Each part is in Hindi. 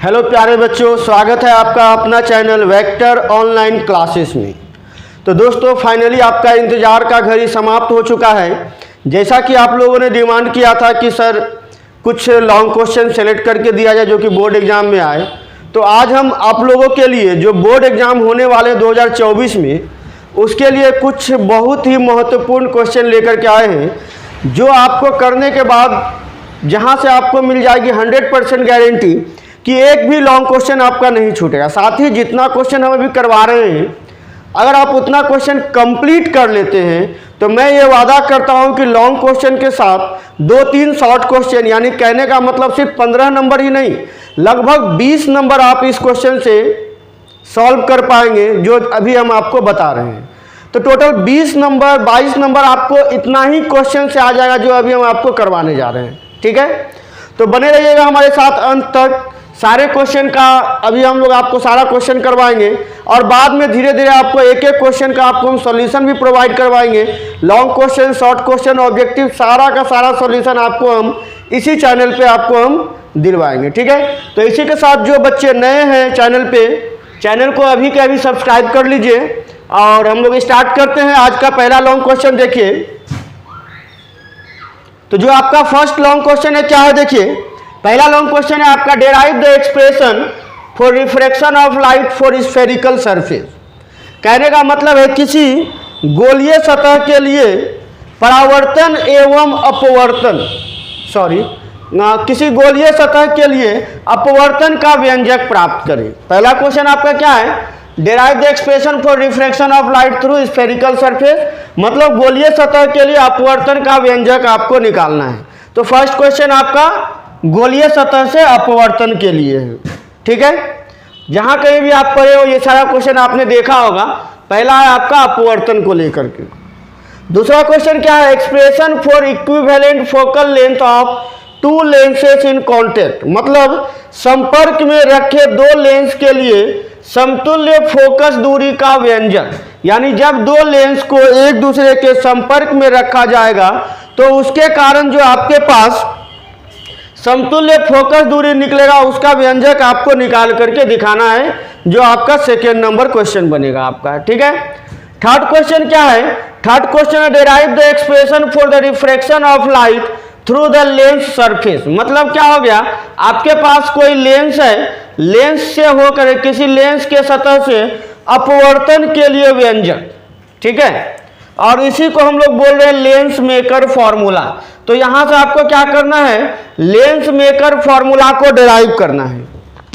हेलो प्यारे बच्चों, स्वागत है आपका अपना चैनल वेक्टर ऑनलाइन क्लासेस में। तो दोस्तों फाइनली आपका इंतज़ार का घड़ी समाप्त हो चुका है। जैसा कि आप लोगों ने डिमांड किया था कि सर कुछ लॉन्ग क्वेश्चन सेलेक्ट करके दिया जाए जो कि बोर्ड एग्ज़ाम में आए, तो आज हम आप लोगों के लिए जो बोर्ड एग्ज़ाम होने वाले 2024 में उसके लिए कुछ बहुत ही महत्वपूर्ण क्वेश्चन लेकर के आए हैं, जो आपको करने के बाद जहां से आपको मिल जाएगी 100% गारंटी कि एक भी लॉन्ग क्वेश्चन आपका नहीं छूटेगा। साथ ही जितना क्वेश्चन हम अभी करवा रहे हैं, अगर आप उतना क्वेश्चन कंप्लीट कर लेते हैं तो मैं ये वादा करता हूं कि लॉन्ग क्वेश्चन के साथ 2-3 शॉर्ट क्वेश्चन, यानी कहने का मतलब सिर्फ 15 नंबर ही नहीं, लगभग 20 नंबर आप इस क्वेश्चन से सॉल्व कर पाएंगे जो अभी हम आपको बता रहे हैं। तो टोटल 20 नंबर 22 नंबर आपको इतना ही क्वेश्चन से आ जाएगा जो अभी हम आपको करवाने जा रहे हैं। ठीक है, तो बने रहिएगा हमारे साथ अंत तक। सारे क्वेश्चन का अभी हम लोग आपको सारा क्वेश्चन करवाएंगे और बाद में धीरे धीरे आपको एक एक क्वेश्चन का आपको हम सॉल्यूशन भी प्रोवाइड करवाएंगे। Long question, short question, objective, सारा का सारा सॉल्यूशन आपको हम इसी चैनल पे आपको हम दिलवाएंगे। ठीक है, तो इसी के साथ जो बच्चे नए हैं चैनल पे, चैनल को अभी के अभी सब्सक्राइब कर लीजिए और हम लोग स्टार्ट करते हैं। आज का पहला लॉन्ग क्वेश्चन देखिए। तो जो आपका फर्स्ट लॉन्ग क्वेश्चन है क्या है, देखिए पहला लॉन्ग क्वेश्चन है आपका, derive the expression for refraction of light for spherical surface. कहने का मतलब है किसी गोलीय सतह के लिए परावर्तन एवं अपवर्तन, किसी गोलीय सतह के लिए अपवर्तन का व्यंजक प्राप्त करें। पहला क्वेश्चन आपका क्या है, derive the expression for refraction of light through spherical surface, मतलब गोलीय सतह के लिए अपवर्तन का व्यंजक आपको निकालना है। तो फर्स्ट क्वेश्चन आपका गोलीय सतह से अपवर्तन के लिए है। ठीक है, जहां कहीं भी आप पढ़े हो ये सारा क्वेश्चन आपने देखा होगा। पहला है आपका अपवर्तन को लेकर के। दूसरा क्वेश्चन क्या है, expression for equivalent focal length of 2 lenses in contact, मतलब संपर्क में रखे 2 लेंस के लिए समतुल्य फोकस दूरी का व्यंजक। यानी जब 2 लेंस को एक दूसरे के संपर्क में रखा जाएगा तो उसके कारण जो आपके पास समतुल्य फोकस दूरी निकलेगा, उसका व्यंजक आपको निकाल करके दिखाना है, जो आपका सेकेंड नंबर क्वेश्चन बनेगा आपका। ठीक है, थर्ड क्वेश्चन क्या है, थर्ड क्वेश्चन है derive the expression for the refraction of light through the lens surface. मतलब क्या हो गया, आपके पास कोई लेंस है, लेंस से होकर किसी लेंस के सतह से अपवर्तन के लिए व्यंजक। ठीक है, और इसी को हम लोग बोल रहे हैं लेंस मेकर फॉर्मूला। तो यहां से आपको क्या करना है, लेंस मेकर फॉर्मूला को डेराइव करना है।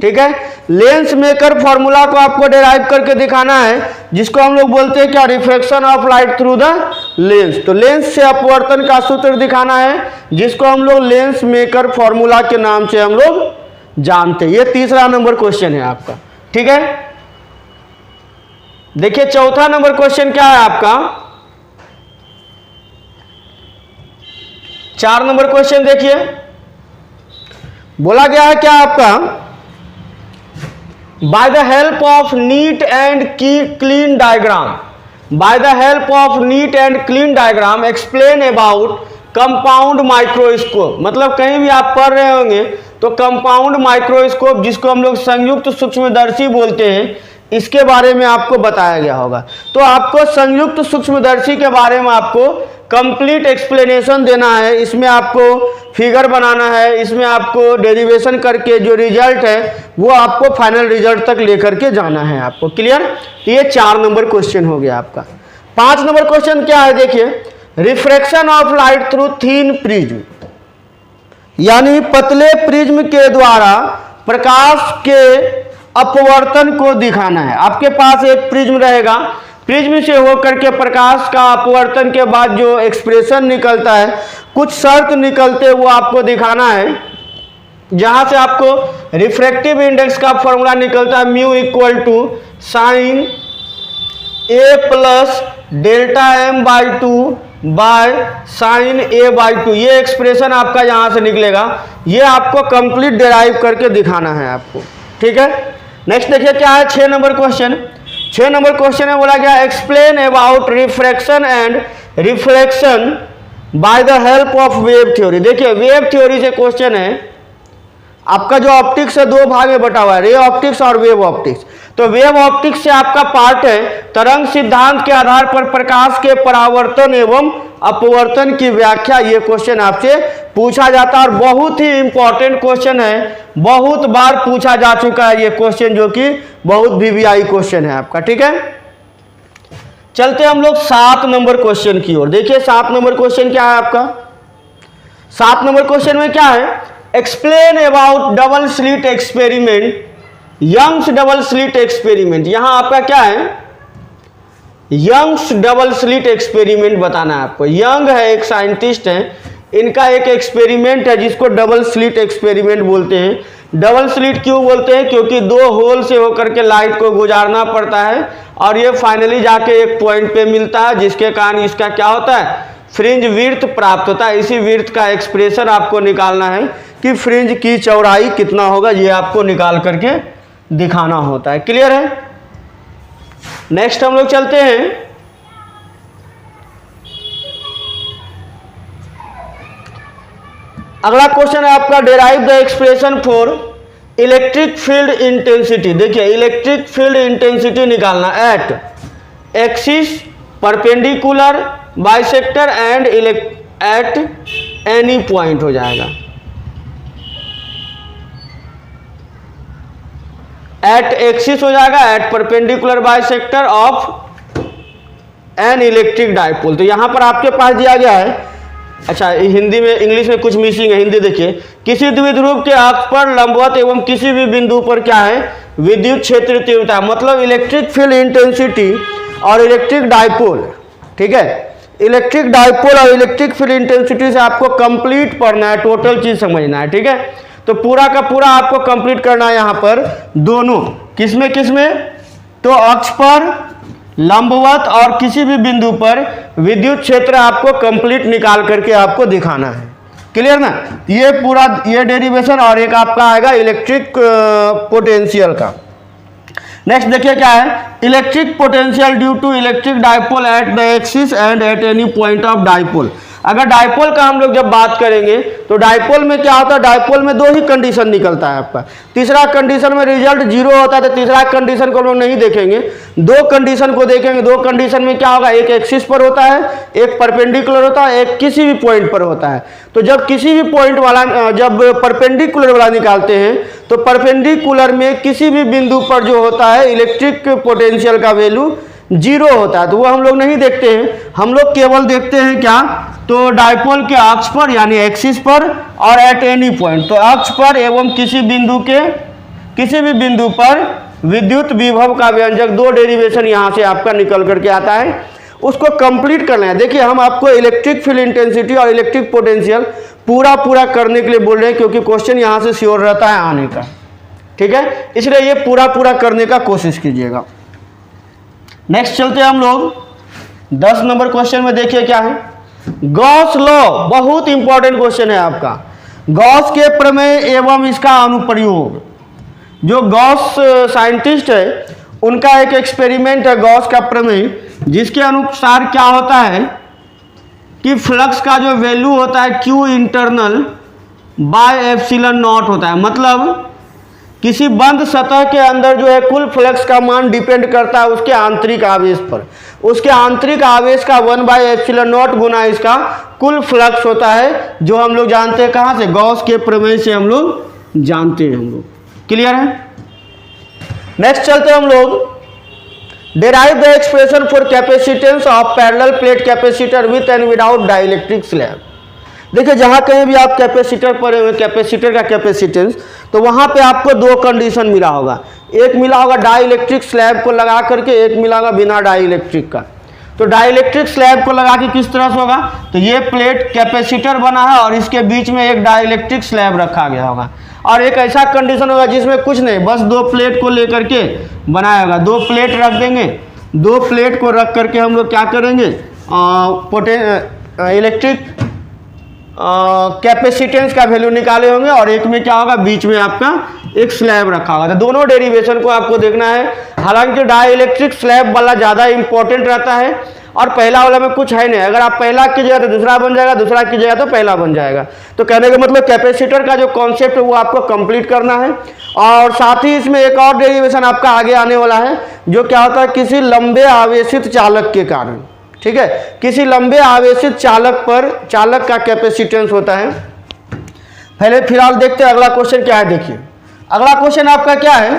ठीक है, लेंस मेकर फॉर्मूला को आपको डेराइव करके दिखाना है, जिसको हम लोग बोलते हैं क्या, refraction of light through the lens. तो लेंस से अपवर्तन का सूत्र दिखाना है, जिसको हम लोग लेंस मेकर फॉर्मूला के नाम से हम लोग जानते हैं। ये तीसरा नंबर क्वेश्चन है आपका। ठीक है, देखिए चौथा नंबर क्वेश्चन क्या है आपका, 4 नंबर क्वेश्चन देखिए। बोला गया है क्या आपका, bye the help of neat and clean diagram, bye the help of neat and clean diagram explain about compound microscope. मतलब कहीं भी आप पढ़ रहे होंगे तो कंपाउंड माइक्रोस्कोप, जिसको हम लोग संयुक्त सूक्ष्मदर्शी बोलते हैं, इसके बारे में आपको बताया गया होगा। तो आपको संयुक्त सूक्ष्मदर्शी के बारे में आपको कंप्लीट एक्सप्लेनेशन देना है। इसमें आपको फिगर बनाना है, इसमें आपको डेरिवेशन करके जो रिजल्ट है वो आपको फाइनल रिजल्ट तक लेकर के जाना है आपको। क्लियर, ये 4 नंबर क्वेश्चन हो गया आपका। 5 नंबर क्वेश्चन क्या है, देखिए refraction of light through thin prism, यानी पतले प्रिज्म के द्वारा प्रकाश के अपवर्तन को दिखाना है। आपके पास एक प्रिज्म रहेगा, प्रिज्म से होकर के प्रकाश का अपवर्तन के बाद जो एक्सप्रेशन निकलता है, कुछ शर्त निकलते वो आपको दिखाना है, जहां से आपको रिफ्रैक्टिव इंडेक्स का फॉर्मूला निकलता है mu equal to sine A plus delta M by 2 by sine A by 2। ये एक्सप्रेशन आपका यहां से निकलेगा, ये आपको कंप्लीट डेराइव करके दिखाना है आपको। ठीक है, नेक्स्ट देखिए क्या है 6 नंबर क्वेश्चन। 6 नंबर क्वेश्चन में बोला गया explain about refraction and reflection by the help of wave theory. देखिए वेव थ्योरी से क्वेश्चन है, आपका जो ऑप्टिक्स है दो भाग में बटा हुआ है, रे ऑप्टिक्स और वेव ऑप्टिक्स। तो वेव ऑप्टिक्स से आपका पार्ट है तरंग सिद्धांत के आधार पर प्रकाश के परावर्तन एवं अपवर्तन की व्याख्या। ये क्वेश्चन आपसे पूछा जाता है और बहुत ही इंपॉर्टेंट क्वेश्चन है, बहुत बार पूछा जा चुका है ये क्वेश्चन, जो कि बहुत वीवीआई क्वेश्चन है आपका। ठीक है, चलते हम लोग 7 नंबर क्वेश्चन की ओर। देखिए 7 नंबर क्वेश्चन क्या है आपका। 7 नंबर क्वेश्चन में क्या है, explain about double slit experiment, Young's double slit experiment. यहां आपका क्या है, यंग्स डबल स्लिट एक्सपेरिमेंट बताना है आपको। यंग है, एक साइंटिस्ट है, इनका एक एक्सपेरिमेंट है जिसको डबल स्लिट एक्सपेरिमेंट बोलते हैं। डबल स्लिट क्यों बोलते हैं, क्योंकि 2 होल से होकर के लाइट को गुजारना पड़ता है और ये फाइनली जाके एक पॉइंट पे मिलता है, जिसके कारण इसका क्या होता है, फ्रिंज विड्थ प्राप्त होता है। इसी विड्थ का एक्सप्रेशन आपको निकालना है कि फ्रिंज की चौड़ाई कितना होगा, ये आपको निकाल करके दिखाना होता है। क्लियर है। नेक्स्ट हम लोग चलते हैं, अगला क्वेश्चन है आपका, derive the expression for electric field intensity. देखिए इलेक्ट्रिक फील्ड इंटेंसिटी निकालना at axis, perpendicular, bisector and at any point हो जाएगा। एट एक्सिस हो जाएगा, at perpendicular bisector of an electric dipole. तो यहां पर आपके पास दिया गया है, अच्छा हिंदी में, इंग्लिश में कुछ मिसिंग है, हिंदी देखिए, किसी द्विध्रुव के अक्ष पर लंबवत एवं किसी भी बिंदु पर क्या है, विद्युत क्षेत्र तीव्रता। मतलब इलेक्ट्रिक फील्ड इंटेंसिटी और इलेक्ट्रिक डाइपोल। ठीक है, इलेक्ट्रिक डाइपोल और इलेक्ट्रिक फील्ड इंटेंसिटी से आपको कंप्लीट पढ़ना है, टोटल चीज समझना है। ठीक है, तो पूरा का पूरा आपको कंप्लीट करना है यहाँ पर दोनों, किसमें किसमें, तो अक्ष पर लंबवत और किसी भी बिंदु पर विद्युत क्षेत्र आपको कंप्लीट निकाल करके आपको दिखाना है। क्लियर ना, ये पूरा ये डेरिवेशन, और एक आपका आएगा इलेक्ट्रिक पोटेंशियल का। नेक्स्ट देखिए क्या है, electric potential due to electric dipole at the axis and at any point of dipole. अगर डाइपोल का हम लोग जब बात करेंगे तो डाइपोल में क्या होता है, डाइपोल में 2 ही कंडीशन निकलता है आपका। तीसरा कंडीशन में रिजल्ट 0 होता है, तो तीसरा कंडीशन को हम लोग नहीं देखेंगे, 2 कंडीशन को देखेंगे। 2 कंडीशन में क्या होगा, एक एक्सिस पर होता है, एक परपेंडिकुलर होता है, एक किसी भी पॉइंट पर होता है। तो जब किसी भी पॉइंट वाला, जब परपेंडिकुलर वाला निकालते हैं तो परपेंडिकुलर में किसी भी बिंदु पर जो होता है इलेक्ट्रिक पोटेंशियल का वैल्यू 0 होता है, तो वो हम लोग नहीं देखते हैं। हम लोग केवल देखते हैं क्या, तो डाइपोल के अक्ष पर यानी एक्सिस पर और एट एनी पॉइंट, तो अक्ष पर एवं किसी भी बिंदु पर विद्युत विभव का व्यंजक। 2 डेरिवेशन यहाँ से आपका निकल करके आता है, उसको कंप्लीट करना है। देखिए हम आपको इलेक्ट्रिक फील्ड इंटेंसिटी और इलेक्ट्रिक पोटेंशियल पूरा करने के लिए बोल रहे हैं, क्योंकि क्वेश्चन यहाँ से श्योर रहता है आने का। ठीक है, इसलिए ये पूरा करने का कोशिश कीजिएगा। नेक्स्ट चलते हैं हम लोग 10 नंबर क्वेश्चन में। देखिए क्या है, गॉस लॉ, बहुत इंपॉर्टेंट क्वेश्चन है आपका। गॉस के प्रमेय एवं इसका अनुप्रयोग। जो गॉस साइंटिस्ट है उनका एक एक्सपेरिमेंट है गॉस का प्रमेय, जिसके अनुसार क्या होता है कि फ्लक्स का जो वैल्यू होता है Q internal by epsilon not होता है। मतलब किसी बंद सतह के अंदर जो है कुल फ्लक्स का मान डिपेंड करता है उसके आंतरिक आवेश पर। उसके आंतरिक आवेश का 1/ε0 गुना इसका कुल फ्लक्स होता है, जो हम लोग जानते हैं कहाँ से, गॉस के प्रमेय से हम लोग जानते हैं हम लोग। क्लियर है। नेक्स्ट चलते हैं हम लोग, derive the expression for capacitance of parallel plate capacitor with and without dielectric slab. देखिए जहाँ कहीं भी आप कैपेसिटर पढ़े हुए, कैपेसिटर का कैपेसिटेंस, तो वहाँ पे आपको 2 कंडीशन मिला होगा। एक मिला होगा डाइलेक्ट्रिक स्लैब को लगा करके, एक मिला होगा बिना डाइलेक्ट्रिक का। तो डाइलेक्ट्रिक स्लैब को लगा के किस तरह से होगा, तो ये प्लेट कैपेसिटर बना है और इसके बीच में एक डाइलेक्ट्रिक स्लैब रखा गया होगा। और एक ऐसा कंडीशन होगा जिसमें कुछ नहीं, बस 2 प्लेट को लेकर के बनाया होगा। 2 प्लेट रख देंगे, 2 प्लेट को रख करके हम लोग क्या करेंगे, इलेक्ट्रिक कैपेसिटेंस का वैल्यू निकाले होंगे, और एक में क्या होगा, बीच में आपका एक स्लैब रखा होगा। तो दोनों डेरिवेशन को आपको देखना है। हालांकि डाइलेक्ट्रिक स्लैब वाला ज़्यादा इंपॉर्टेंट रहता है, और पहला वाला में कुछ है नहीं। अगर आप पहला कीजिएगा तो दूसरा बन जाएगा, दूसरा कीजिएगा तो पहला बन जाएगा। तो कहने का मतलब कैपेसिटर का जो कॉन्सेप्ट है वो आपको कंप्लीट करना है। और साथ ही इसमें एक और डेरिवेशन आपका आगे आने वाला है, जो क्या होता है किसी लंबे आवेशित चालक के कारण, ठीक है, किसी लंबे आवेशित चालक का कैपेसिटेंस होता है। पहले फिलहाल देखते हैं अगला क्वेश्चन क्या है। देखिए अगला क्वेश्चन आपका क्या है,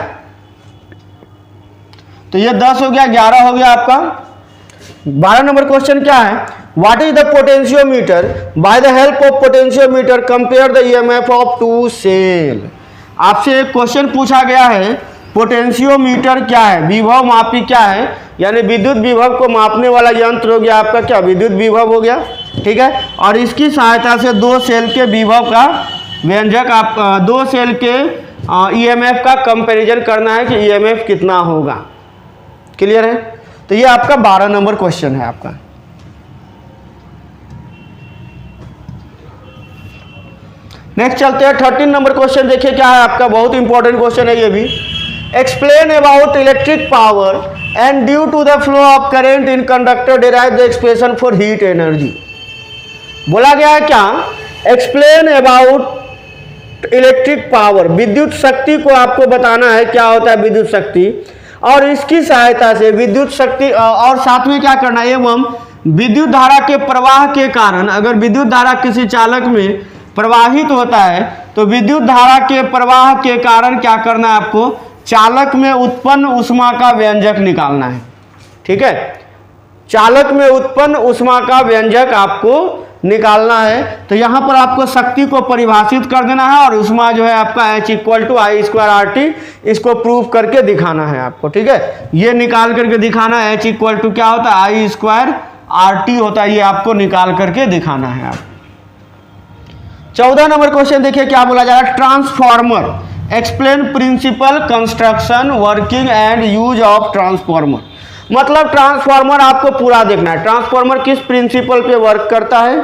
तो ये 10 हो गया, 11 हो गया आपका। 12 नंबर क्वेश्चन क्या है, what is the potentiometer, by the help of potentiometer compare the EMF of two cell. आपसे एक क्वेश्चन पूछा गया है, पोटेंशियोमीटर क्या है, विभव मापी क्या है, यानी विद्युत विभव को मापने वाला यंत्र हो गया आपका क्या, विद्युत विभव हो गया, ठीक है। और इसकी सहायता से दो सेल के विभव का व्यंजक आप दो सेल के ईएमएफ का कंपैरिजन करना है कि ईएमएफ कितना होगा। क्लियर है। तो ये आपका 12 नंबर क्वेश्चन है आपका। नेक्स्ट चलते हैं 13 नंबर क्वेश्चन। देखिए क्या है आपका, बहुत इंपॉर्टेंट क्वेश्चन है ये भी। Explain about electric power and due to the flow of current in conductor derive the expression for heat energy. बोला गया है क्या, एक्सप्लेन अबाउट इलेक्ट्रिक पावर, विद्युत शक्ति को आपको बताना है क्या होता है विद्युत शक्ति, और इसकी सहायता से विद्युत शक्ति और साथ में क्या करना है, एवं विद्युत धारा के प्रवाह के कारण, अगर विद्युत धारा किसी चालक में प्रवाहित होता है तो विद्युत धारा के प्रवाह के कारण क्या करना है आपको, चालक में उत्पन्न ऊष्मा का व्यंजक निकालना है। ठीक है, चालक में उत्पन्न ऊष्मा का व्यंजक आपको निकालना है। तो यहाँ पर आपको शक्ति को परिभाषित कर देना है और ऊष्मा जो है आपका H=I²RT, इसको प्रूफ करके दिखाना है आपको। ठीक है, ये निकाल करके दिखाना है, H= क्या होता है, I²RT होता है, ये आपको निकाल करके दिखाना है आप। 14 नंबर क्वेश्चन देखिए क्या बोला जा रहा है, transformer, explain principle construction working and use of transformer. मतलब ट्रांसफॉर्मर आपको पूरा देखना है, ट्रांसफॉर्मर किस प्रिंसिपल पे वर्क करता है।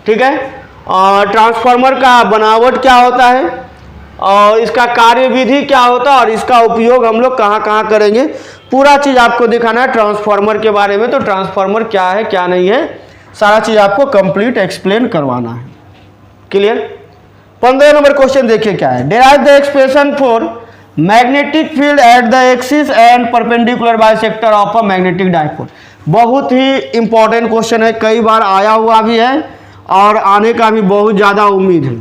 ठीक है, और ट्रांसफॉर्मर का बनावट क्या होता है और इसका कार्यविधि क्या होता है और इसका उपयोग हम लोग कहाँ कहाँ करेंगे, पूरा चीज़ आपको दिखाना है ट्रांसफॉर्मर के बारे में। तो ट्रांसफॉर्मर क्या है क्या नहीं है, सारा चीज़ आपको कंप्लीट एक्सप्लेन करवाना है। क्लियर। 15 नंबर क्वेश्चन देखिए क्या है, derive the expression for magnetic field at the axis and perpendicular bisector of a magnetic dipole. बहुत ही इंपॉर्टेंट क्वेश्चन है, कई बार आया हुआ भी है और आने का भी बहुत ज़्यादा उम्मीद है।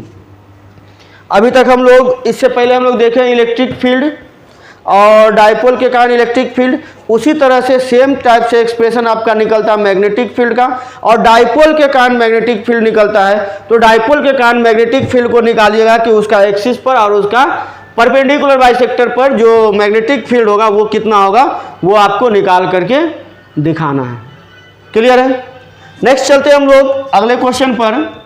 अभी तक हम लोग, इससे पहले हम लोग देखें इलेक्ट्रिक फील्ड और डाइपोल के कारण इलेक्ट्रिक फील्ड, उसी तरह से सेम टाइप से एक्सप्रेशन आपका निकलता है मैग्नेटिक फील्ड का, और डाइपोल के कारण मैग्नेटिक फील्ड निकलता है। तो डाइपोल के कारण मैग्नेटिक फील्ड को निकालिएगा कि उसका एक्सिस पर और उसका परपेंडिकुलर बाइसेक्टर पर जो मैग्नेटिक फील्ड होगा वो कितना होगा, वो आपको निकाल करके दिखाना है। क्लियर है। नेक्स्ट चलते हैं हम लोग अगले क्वेश्चन पर।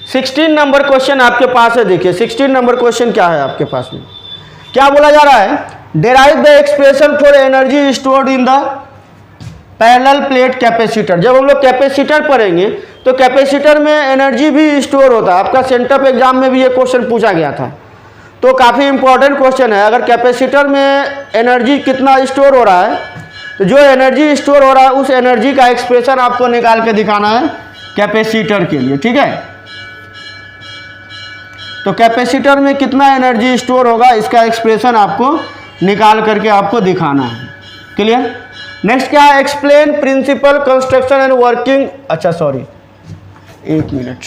16 नंबर क्वेश्चन आपके पास है। देखिए 16 नंबर क्वेश्चन क्या है आपके पास में, क्या बोला जा रहा है, derive the expression for energy stored in the parallel plate capacitor. जब हम लोग कैपेसिटर पढ़ेंगे तो कैपेसिटर में एनर्जी भी स्टोर होता है। आपका सेंटअप एग्जाम में भी ये क्वेश्चन पूछा गया था, तो काफ़ी इंपॉर्टेंट क्वेश्चन है। अगर कैपेसिटर में एनर्जी कितना स्टोर हो रहा है, तो जो एनर्जी स्टोर हो रहा है उस एनर्जी का एक्सप्रेशन आपको निकाल के दिखाना है कैपेसिटर के लिए। ठीक है, तो कैपेसिटर में कितना एनर्जी स्टोर होगा इसका एक्सप्रेशन आपको निकाल करके आपको दिखाना है। क्लियर। नेक्स्ट क्या है, explain principle construction and working, अच्छा सॉरी एक मिनट,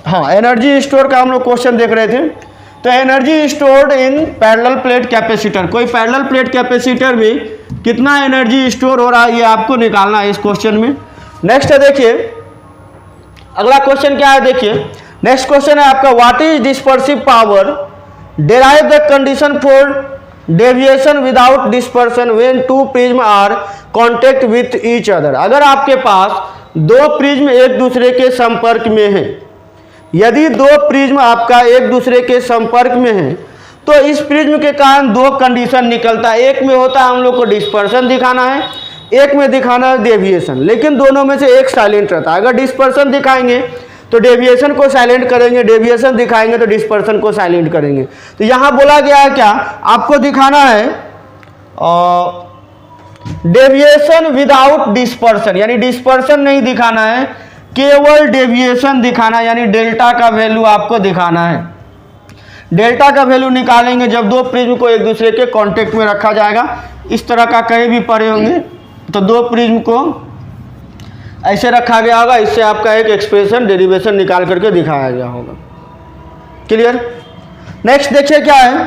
हाँ एनर्जी स्टोर का हम लोग क्वेश्चन देख रहे थे। तो energy stored in parallel plate capacitor, कोई पैरेलल प्लेट कैपेसिटर में कितना एनर्जी स्टोर हो रहा है ये आपको निकालना है इस क्वेश्चन में। नेक्स्ट है देखिए अगला क्वेश्चन क्या है, देखिए नेक्स्ट क्वेश्चन है आपका, what is dispersive power, derive the condition for deviation without dispersion when two prism are contact with each other. अगर आपके पास दो प्रिज्म एक दूसरे के संपर्क में है, यदि दो प्रिज्म आपका एक दूसरे के संपर्क में है तो इस प्रिज्म के कारण दो कंडीशन निकलता है। एक में होता है हम लोग को डिस्पर्सन दिखाना है, एक में दिखाना है डेविएशन, लेकिन दोनों में से एक साइलेंट रहता है। अगर डिस्पर्सन दिखाएंगे तो डेविएशन को साइलेंट करेंगे, डेविएशन दिखाएंगे तो डिस्पर्सन को साइलेंट करेंगे। तो यहाँ बोला गया है क्या, आपको दिखाना है डेविएशन विदाउट डिस्पर्सन, यानी डिस्पर्सन नहीं दिखाना है, केवल डेविएशन दिखाना है, यानी डेल्टा का वैल्यू आपको दिखाना है। डेल्टा का वैल्यू निकालेंगे जब दो प्रिज्म को एक दूसरे के कांटेक्ट में रखा जाएगा। इस तरह का कहीं भी पड़े होंगे तो दो प्रिज्म को ऐसे रखा गया होगा, इससे आपका एक एक्सप्रेशन डेरिवेशन निकाल करके दिखाया गया होगा। क्लियर। नेक्स्ट देखिए क्या है,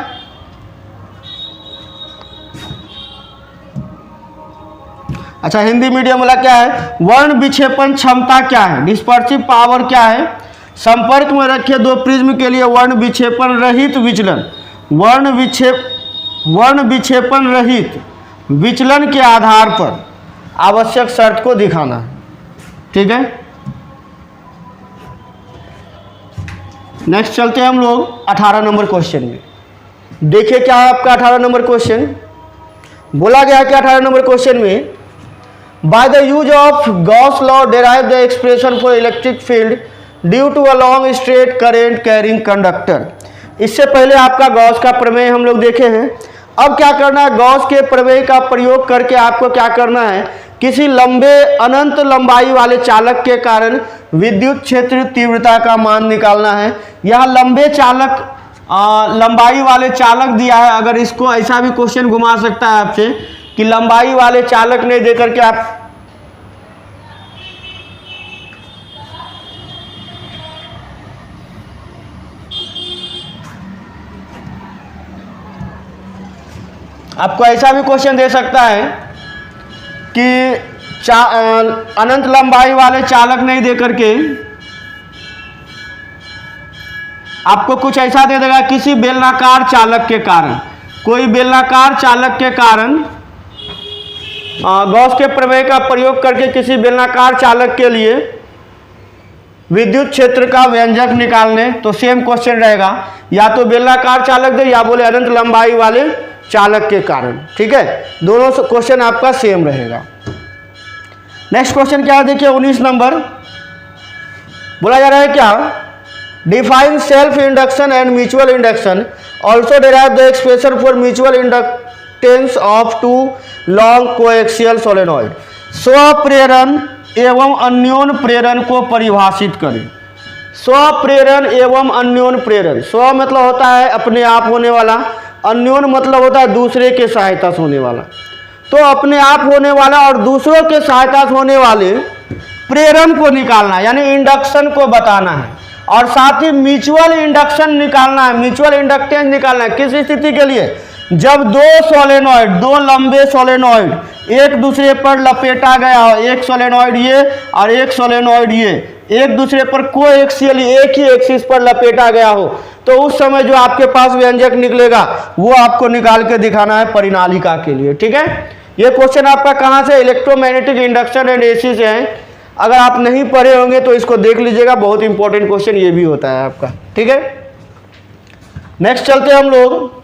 अच्छा हिंदी मीडियम वाला क्या है, वर्ण विक्षेपण क्षमता क्या है, डिस्पर्सिव पावर क्या है, संपर्क में रखे दो प्रिज्म के लिए वर्ण विक्षेपण रहित विचलन, वर्ण विक्षेपण रहित विचलन के आधार पर आवश्यक शर्त को दिखाना है। ठीक है। नेक्स्ट चलते हैं हम लोग 18 नंबर क्वेश्चन में। देखिए क्या है आपका 18 नंबर क्वेश्चन। बोला गया है कि 18 नंबर क्वेश्चन में by the use of Gauss law derive the expression for electric field due to a long straight current carrying conductor. इससे पहले आपका गॉस का प्रमेय हम लोग देखे हैं। अब क्या करना है, गॉस के प्रमेय का प्रयोग करके आपको क्या करना है, किसी लंबे अनंत लंबाई वाले चालक के कारण विद्युत क्षेत्र तीव्रता का मान निकालना है। यह लंबे लंबाई वाले चालक दिया है। अगर इसको ऐसा भी क्वेश्चन घुमा सकता है आपसे कि लंबाई वाले चालक नहीं देकर के आपको ऐसा भी क्वेश्चन दे सकता है कि अनंत लंबाई वाले चालक नहीं दे करके आपको कुछ ऐसा दे देगा, किसी बेलनाकार चालक के कारण, कोई बेलनाकार चालक के कारण गॉस के प्रमेय का प्रयोग करके किसी बेलनाकार चालक के लिए विद्युत क्षेत्र का व्यंजक निकालने। तो सेम क्वेश्चन रहेगा, या तो बेलनाकार चालक दे या बोले अनंत लंबाई वाले चालक के कारण। ठीक है, दोनों क्वेश्चन आपका सेम रहेगा। नेक्स्ट क्वेश्चन क्या है, देखिए 19 नंबर। बोला जा रहा है क्या, define self induction and mutual induction, also derive the expression for mutual inductance of two long coaxial solenoid. स्वप्रेरण एवं अन्योन प्रेरण को परिभाषित करें। स्वप्रेरण एवं अन्योन प्रेरण, स्व मतलब होता है अपने आप होने वाला, अन्योन मतलब होता है दूसरे के सहायता से होने वाला। तो अपने आप होने वाला और दूसरों के सहायता से होने वाले प्रेरण को निकालना है, यानी इंडक्शन को बताना है, और साथ ही म्यूचुअल इंडक्शन निकालना है, म्यूचुअल इंडक्टेंस निकालना है। किस स्थिति के लिए, जब दो सोलेनॉइड, दो लंबे सोलेनॉइड एक दूसरे पर लपेटा गया हो, एक सोलेनॉइड ये और एक सोलेनॉइड ये एक दूसरे पर कोएक्सियली एक ही एक्सिस पर लपेटा गया हो, तो उस समय जो आपके पास व्यंजक निकलेगा वो आपको निकाल के दिखाना है परिनालिका के लिए। ठीक है, ये क्वेश्चन आपका कहाँ से, इलेक्ट्रोमैग्नेटिक इंडक्शन एंड एसी से है। अगर आप नहीं पढ़े होंगे तो इसको देख लीजिएगा, बहुत इंपॉर्टेंट क्वेश्चन ये भी होता है आपका। ठीक है, नेक्स्ट चलते हैं हम लोग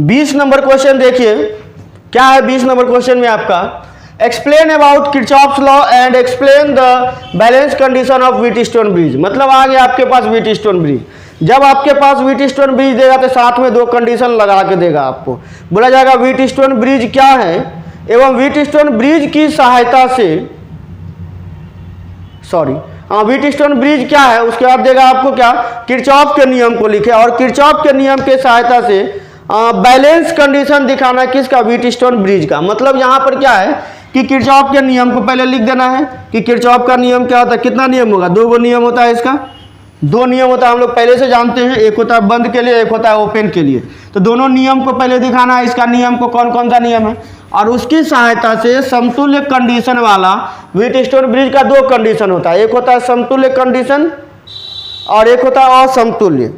20 नंबर क्वेश्चन। देखिए क्या है 20 नंबर क्वेश्चन में आपका, explain about Kirchhoff's law and explain the balance condition of Wheatstone bridge. मतलब आ गया आपके पास व्हीटस्टोन ब्रिज। जब आपके पास व्हीटस्टोन ब्रिज देगा तो साथ में दो कंडीशन लगा के देगा आपको। बोला जाएगा व्हीटस्टोन ब्रिज क्या है एवं व्हीटस्टोन ब्रिज की सहायता से, व्हीटस्टोन ब्रिज क्या है, उसके बाद देगा आपको क्या, किरचॉफ के नियम को लिखे, और किरचॉफ के नियम के सहायता से बैलेंस कंडीशन दिखाना किसका, व्हीटस्टोन ब्रिज का। मतलब यहाँ पर क्या है कि किरचॉफ के नियम को पहले लिख देना है कि किरचॉफ का नियम क्या होता है, कितना नियम होगा, दो नियम होता है इसका, दो नियम होता है, हम लोग पहले से जानते हैं, एक होता है बंद के लिए, एक होता है ओपन के लिए। तो दोनों नियम को पहले दिखाना है, इसका नियम को कौन कौन सा नियम है, और उसकी सहायता से समतुल्य कंडीशन वाला व्हीटस्टोन ब्रिज का दो कंडीशन होता है, एक होता है समतुल्य कंडीशन और एक होता है असमतुल्य,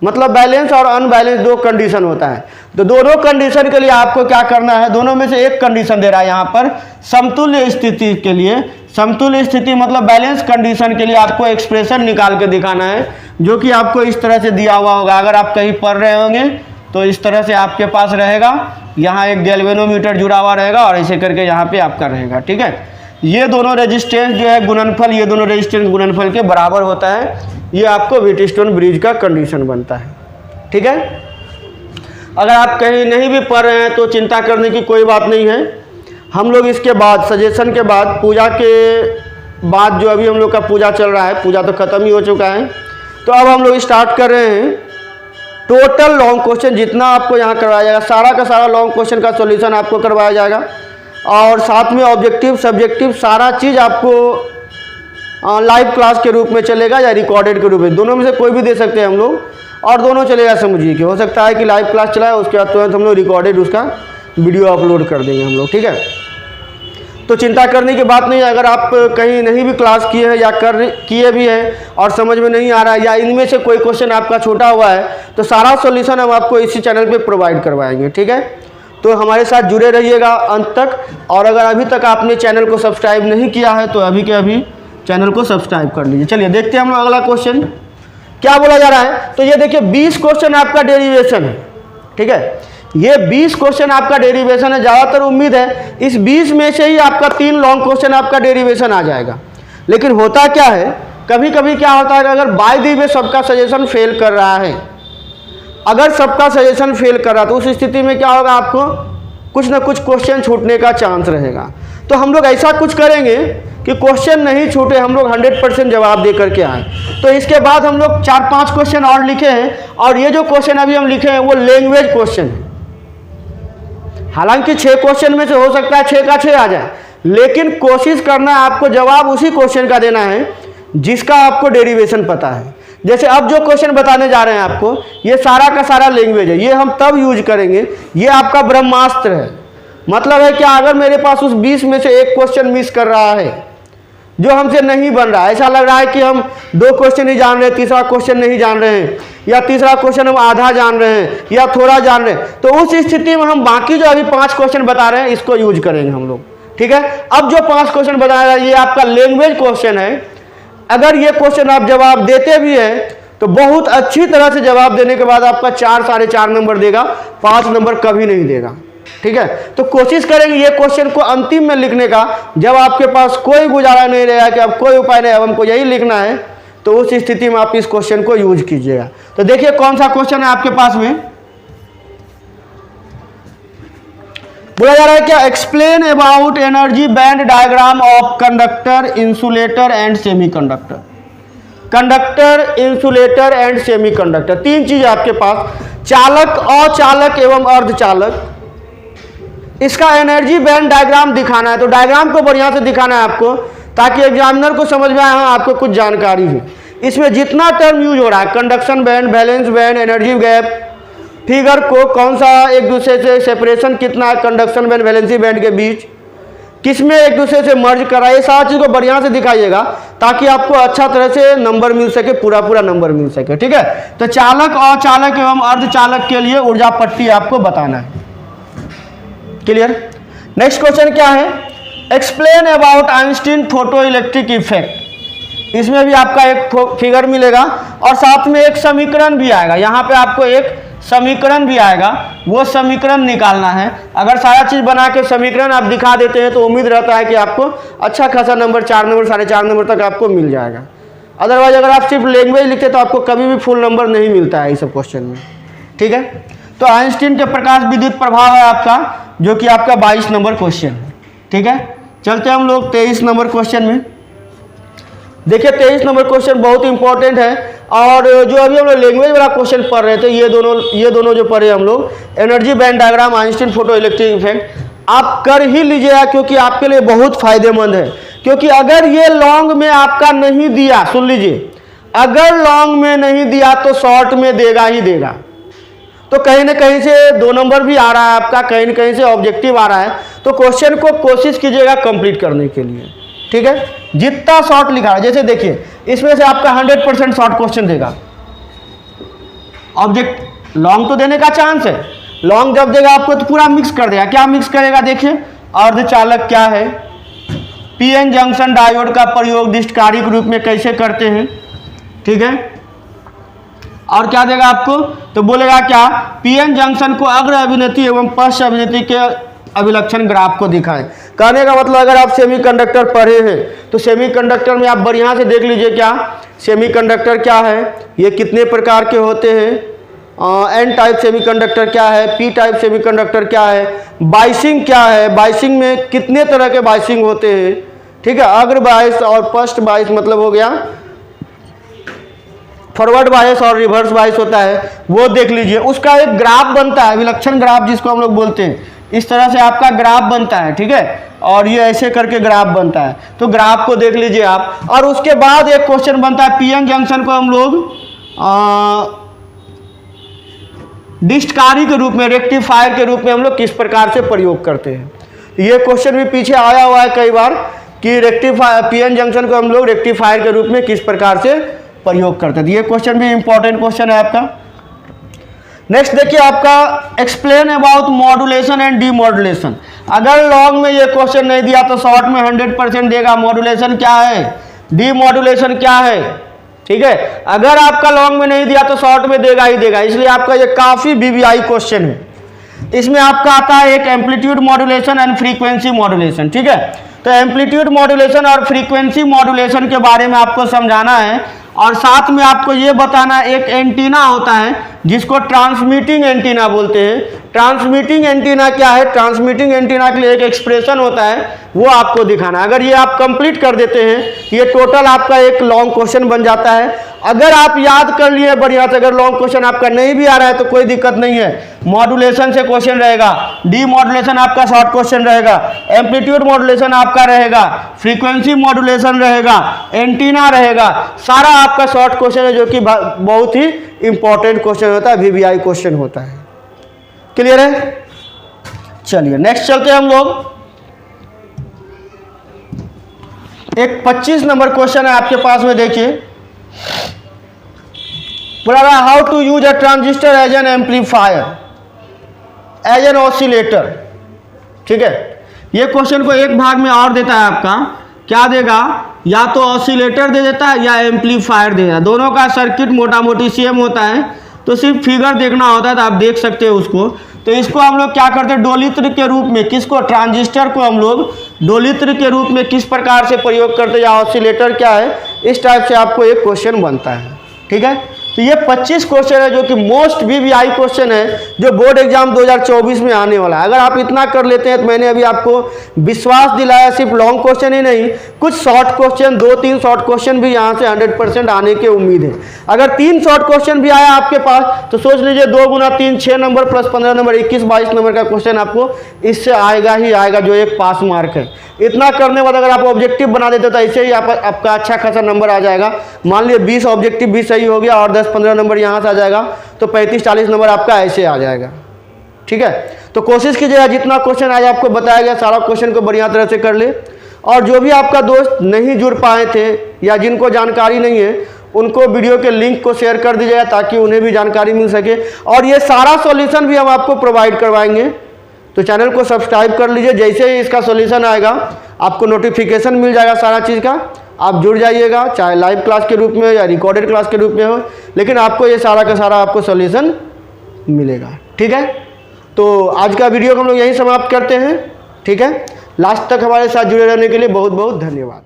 मतलब बैलेंस और अनबैलेंस दो कंडीशन होता है। तो दोनों कंडीशन के लिए आपको क्या करना है, दोनों में से एक कंडीशन दे रहा है यहाँ पर समतुल्य स्थिति के लिए, समतुल्य स्थिति मतलब बैलेंस कंडीशन के लिए आपको एक्सप्रेशन निकाल के दिखाना है, जो कि आपको इस तरह से दिया हुआ होगा। अगर आप कहीं पढ़ रहे होंगे तो इस तरह से आपके पास रहेगा, यहाँ एक गैल्वेनोमीटर जुड़ा हुआ रहेगा और ऐसे करके यहाँ पे आपका रहेगा। ठीक है, ये दोनों रेजिस्टेंस जो है गुणनफल, ये दोनों रेजिस्टेंस गुणनफल के बराबर होता है। ये आपको व्हीटस्टोन ब्रिज का कंडीशन बनता है। ठीक है, अगर आप कहीं नहीं भी पढ़ रहे हैं तो चिंता करने की कोई बात नहीं है। हम लोग इसके बाद सजेशन के बाद पूजा के बाद, जो अभी हम लोग का पूजा चल रहा है, पूजा तो ख़त्म ही हो चुका है, तो अब हम लोग स्टार्ट कर रहे हैं टोटल लॉन्ग क्वेश्चन जितना आपको यहाँ करवाया जाएगा, सारा का सारा लॉन्ग क्वेश्चन का सॉल्यूशन आपको करवाया जाएगा और साथ में ऑब्जेक्टिव सब्जेक्टिव सारा चीज़ आपको लाइव क्लास के रूप में चलेगा या रिकॉर्डेड के रूप में, दोनों में से कोई भी दे सकते हैं हम लोग, और दोनों चलेगा समझिए कि हो सकता है कि लाइव क्लास चलाए उसके बाद तुरंत हम लोग रिकॉर्डेड उसका वीडियो अपलोड कर देंगे हम लोग। ठीक है, तो चिंता करने की बात नहीं है। अगर आप कहीं नहीं भी क्लास किए हैं या किए भी हैं और समझ में नहीं आ रहा है या इनमें से कोई क्वेश्चन आपका छूटा हुआ है तो सारा सॉल्यूशन हम आपको इसी चैनल पे प्रोवाइड करवाएंगे। ठीक है, तो हमारे साथ जुड़े रहिएगा अंत तक। और अगर अभी तक आपने चैनल को सब्सक्राइब नहीं किया है तो अभी के अभी चैनल को सब्सक्राइब कर लीजिए। चलिए देखते हैं हम लोग अगला क्वेश्चन क्या बोला जा रहा है। तो ये देखिए 20 क्वेश्चन आपका डेरिवेशन है। ठीक है, ये 20 क्वेश्चन आपका डेरिवेशन है। ज़्यादातर उम्मीद है इस 20 में से ही आपका 3 लॉन्ग क्वेश्चन आपका डेरिवेशन आ जाएगा। लेकिन होता क्या है, कभी कभी क्या होता है कि अगर बाय दी वे सबका सजेशन फेल कर रहा है, अगर सबका सजेशन फेल कर रहा है तो उस स्थिति में क्या होगा, आपको कुछ ना कुछ क्वेश्चन छूटने का चांस रहेगा। तो हम लोग ऐसा कुछ करेंगे कि क्वेश्चन नहीं छूटे, हम लोग 100% जवाब दे करके आए। तो इसके बाद हम लोग 4-5 क्वेश्चन और लिखे हैं और ये जो क्वेश्चन अभी हम लिखे हैं वो लैंग्वेज क्वेश्चन है। हालांकि 6 क्वेश्चन में से हो सकता है 6 का 6 आ जाए, लेकिन कोशिश करना है आपको जवाब उसी क्वेश्चन का देना है जिसका आपको डेरिवेशन पता है। जैसे अब जो क्वेश्चन बताने जा रहे हैं आपको, ये सारा का सारा लैंग्वेज है, ये हम तब यूज करेंगे, ये आपका ब्रह्मास्त्र है। मतलब है कि अगर मेरे पास उस 20 में से एक क्वेश्चन मिस कर रहा है जो हमसे नहीं बन रहा है, ऐसा लग रहा है कि हम 2 क्वेश्चन ही जान रहे हैं, तीसरा क्वेश्चन नहीं जान रहे हैं, या तीसरा क्वेश्चन हम आधा जान रहे हैं या थोड़ा जान रहे हैं, तो उस स्थिति में हम बाकी जो अभी 5 क्वेश्चन बता रहे हैं इसको यूज करेंगे हम लोग। ठीक है, अब जो 5 क्वेश्चन बताया ये आपका लैंग्वेज क्वेश्चन है। अगर ये क्वेश्चन आप जवाब देते भी हैं तो बहुत अच्छी तरह से जवाब देने के बाद आपका 4-4.5 नंबर देगा, 5 नंबर कभी नहीं देगा। ठीक है, तो कोशिश करेंगे ये क्वेश्चन को अंतिम में लिखने का, जब आपके पास कोई गुजारा नहीं रहेगा कि अब कोई उपाय नहीं, अब हमको यही लिखना है, तो उस स्थिति में आप इस क्वेश्चन को यूज कीजिएगा। तो देखिए कौन सा क्वेश्चन है आपके पास में। बोला जा रहा है क्या, explain about energy band diagram of conductor, insulator and semiconductor. Conductor, insulator and semiconductor, 3 चीज आपके पास, चालक, अचालक एवं अर्धचालक। इसका एनर्जी बैंड डायग्राम दिखाना है, तो डायग्राम को बढ़िया से दिखाना है आपको ताकि एग्जामिनर को समझ में आए हाँ आपको कुछ जानकारी है। इसमें जितना टर्म यूज हो रहा है, conduction band, balance band, energy gap, figure को कौन सा एक दूसरे से सेपरेशन कितना है कंडक्शन बैंड वैलेंसी बैंड के बीच, किसमें एक दूसरे से मर्ज करा, ये सारी चीज़ को बढ़िया से दिखाइएगा ताकि आपको अच्छा तरह से नंबर मिल सके, पूरा नंबर मिल सके। ठीक है, तो चालक, अचालक एवं अर्धचालक के लिए ऊर्जा पट्टी आपको बताना है। क्लियर। नेक्स्ट क्वेश्चन क्या है, explain about Einstein photo electric effect. इसमें भी आपका एक फिगर मिलेगा और साथ में एक समीकरण भी आएगा। यहाँ पे आपको एक समीकरण भी आएगा, वो समीकरण निकालना है। अगर सारा चीज़ बना के समीकरण आप दिखा देते हैं तो उम्मीद रहता है कि आपको अच्छा खासा नंबर 4 नंबर 4.5 नंबर तक आपको मिल जाएगा। अदरवाइज अगर आप सिर्फ लैंग्वेज लिखते तो आपको कभी भी फुल नंबर नहीं मिलता है इस सब क्वेश्चन में। ठीक है, तो आइंस्टीन के प्रकाश विद्युत प्रभाव है आपका, जो कि आपका 22 नंबर क्वेश्चन है। ठीक है, चलते हम लोग 23 नंबर क्वेश्चन में। देखिए 23 नंबर क्वेश्चन बहुत इंपॉर्टेंट है और जो अभी हम लोग लैंग्वेज वाला क्वेश्चन पढ़ रहे थे, ये दोनों जो पढ़े हम लोग, energy band diagram, Einstein photo electric effect, आप कर ही लीजिएगा क्योंकि आपके लिए बहुत फायदेमंद है। क्योंकि अगर ये लॉन्ग में आपका नहीं दिया, सुन लीजिए, अगर लॉन्ग में नहीं दिया तो शॉर्ट में देगा ही देगा। तो कहीं ना कहीं से 2 नंबर भी आ रहा है आपका, कहीं ना कहीं से ऑब्जेक्टिव आ रहा है, तो क्वेश्चन को कोशिश कीजिएगा कंप्लीट करने के लिए। ठीक है, जितना शॉर्ट लिखा है, जैसे देखिए इसमें से आपका 100% शॉर्ट क्वेश्चन देगा। ऑब्जेक्ट लॉन्ग तो देने का चांस है, लॉन्ग जब देगा आपको तो पूरा मिक्स कर देगा। क्या मिक्स करेगा, देखिए अर्धचालक क्या है, पीएन जंक्शन डायोड का प्रयोग निष्क्रिय रूप में कैसे करते हैं। ठीक है, और क्या देगा आपको, तो बोलेगा क्या, पीएन जंक्शन को अग्र अभिनेत्री एवं पश्च अभिनेत्री के अभिलक्षण ग्राफ को दिखाएं। कहने का मतलब अगर आप सेमीकंडक्टर पढ़े हैं तो सेमीकंडक्टर में आप बढ़िया से देख लीजिए क्या सेमीकंडक्टर क्या है, ये कितने प्रकार के होते हैं, एन टाइप सेमीकंडक्टर क्या है, पी टाइप सेमीकंडक्टर क्या है, बाइसिंग क्या है, बाइसिंग में कितने तरह के बाइसिंग होते हैं, ठीक है, अग्र बायस और पश्च बायस मतलब हो गया फॉरवर्ड बायस और रिवर्स बायस होता है, वो देख लीजिए। उसका एक ग्राफ बनता है, विलक्षण ग्राफ जिसको हम लोग बोलते हैं, इस तरह से आपका ग्राफ बनता है, ठीक है, और ये ऐसे करके ग्राफ बनता है, तो ग्राफ को देख लीजिए आप। और उसके बाद एक क्वेश्चन बनता है, पीएन जंक्शन को हम लोग डिस्टकारी के रूप में, रेक्टिफायर के रूप में हम लोग किस प्रकार से प्रयोग करते हैं। ये क्वेश्चन भी पीछे आया हुआ है कई बार कि रेक्टिफायर पीएन जंक्शन को हम लोग रेक्टिफायर के रूप में किस प्रकार से प्रयोग करते हैं। ये क्वेश्चन भी इंपॉर्टेंट क्वेश्चन है आपका। नेक्स्ट देखिए आपका explain about modulation and demodulation. अगर लॉन्ग में ये क्वेश्चन नहीं दिया तो शॉर्ट में 100% देगा। मॉड्यूलेशन क्या है, डीमॉड्यूलेशन क्या है, ठीक है। अगर आपका लॉन्ग में नहीं दिया तो शॉर्ट में देगा ही देगा, इसलिए आपका ये काफी वीवीआई क्वेश्चन है। इसमें आपका आता है एक amplitude modulation and frequency modulation, ठीक है। तो एम्पलीट्यूड मॉड्यूलेशन और फ्रीक्वेंसी मॉड्यूलेशन के बारे में आपको समझाना है, और साथ में आपको ये बताना, एक एंटीना होता है जिसको ट्रांसमिटिंग एंटीना बोलते हैं। ट्रांसमिटिंग एंटीना क्या है, ट्रांसमिटिंग एंटीना के लिए एक एक्सप्रेशन होता है, वो आपको दिखाना। अगर ये आप कंप्लीट कर देते हैं, ये टोटल आपका एक लॉन्ग क्वेश्चन बन जाता है। अगर आप याद कर लिए बढ़िया से, अगर लॉन्ग क्वेश्चन आपका नहीं भी आ रहा है तो कोई दिक्कत नहीं है, मॉड्यूलेशन से क्वेश्चन रहेगा, डीमॉड्यूलेशन आपका शॉर्ट क्वेश्चन रहेगा, एम्पलीट्यूड मॉड्यूलेशन आपका रहेगा, फ्रीक्वेंसी मॉड्यूलेशन रहेगा, एंटीना रहेगा, सारा आपका शॉर्ट क्वेश्चन है, जो कि बहुत ही इंपॉर्टेंट क्वेश्चन होता है, वीवीआई क्वेश्चन होता है। क्लियर है? चलिए नेक्स्ट चलते हैं हम लोग। एक 25 नंबर क्वेश्चन है आपके पास में, देखिए बोला रहा how to use a transistor as an amplifier as an oscillator, ठीक है। ये क्वेश्चन को एक भाग में और देता है आपका, क्या देगा, या तो ऑसिलेटर दे देता है या एम्पलीफायर दे देता है। दोनों का सर्किट मोटा मोटी सेम होता है, तो सिर्फ फिगर देखना होता है, तो आप देख सकते हैं उसको। तो इसको हम लोग क्या करते हैं, डोलित्र के रूप में, किसको, ट्रांजिस्टर को हम लोग डोलित्र के रूप में किस प्रकार से प्रयोग करते हैं, या ऑसिलेटर क्या है, इस टाइप से आपको एक क्वेश्चन बनता है, ठीक है। तो ये 25 क्वेश्चन है जो कि मोस्ट वीवीआई क्वेश्चन है, जो बोर्ड एग्जाम 2024 में आने वाला है। अगर आप इतना कर लेते हैं तो मैंने अभी आपको विश्वास दिलाया, सिर्फ लॉन्ग क्वेश्चन ही नहीं, कुछ शॉर्ट क्वेश्चन, 2-3 शॉर्ट क्वेश्चन भी यहाँ से 100% आने की उम्मीद है। अगर 3 शॉर्ट क्वेश्चन भी आया आपके पास तो सोच लीजिए 2 गुना 3 6 नंबर प्लस 15 नंबर 21-22 नंबर का क्वेश्चन आपको इससे आएगा ही आएगा, जो एक पास मार्क है। इतना करने के बाद अगर आप ऑब्जेक्टिव बना देते तो ऐसे ही आपका अच्छा खासा नंबर आ जाएगा। मान लीजिए 20 ऑब्जेक्टिव भी सही हो गया और 10-15 नंबर यहाँ से आ जाएगा, तो 35-40 नंबर आपका ऐसे आ जाएगा, ठीक है। तो कोशिश कीजिएगा जितना क्वेश्चन आज आपको बताया गया सारा क्वेश्चन को बढ़िया तरह से कर ले। और जो भी आपका दोस्त नहीं जुड़ पाए थे या जिनको जानकारी नहीं है, उनको वीडियो के लिंक को शेयर कर दीजिएगा ताकि उन्हें भी जानकारी मिल सके। और ये सारा सॉल्यूशन भी हम आपको प्रोवाइड करवाएंगे, तो चैनल को सब्सक्राइब कर लीजिए। जैसे ही इसका सॉल्यूशन आएगा आपको नोटिफिकेशन मिल जाएगा सारा चीज़ का, आप जुड़ जाइएगा, चाहे लाइव क्लास के रूप में हो या रिकॉर्डेड क्लास के रूप में हो, लेकिन आपको ये सारा का सारा आपको सॉल्यूशन मिलेगा, ठीक है। तो आज का वीडियो को हम लोग यहीं समाप्त करते हैं, ठीक है। लास्ट तक हमारे साथ जुड़े रहने के लिए बहुत बहुत धन्यवाद।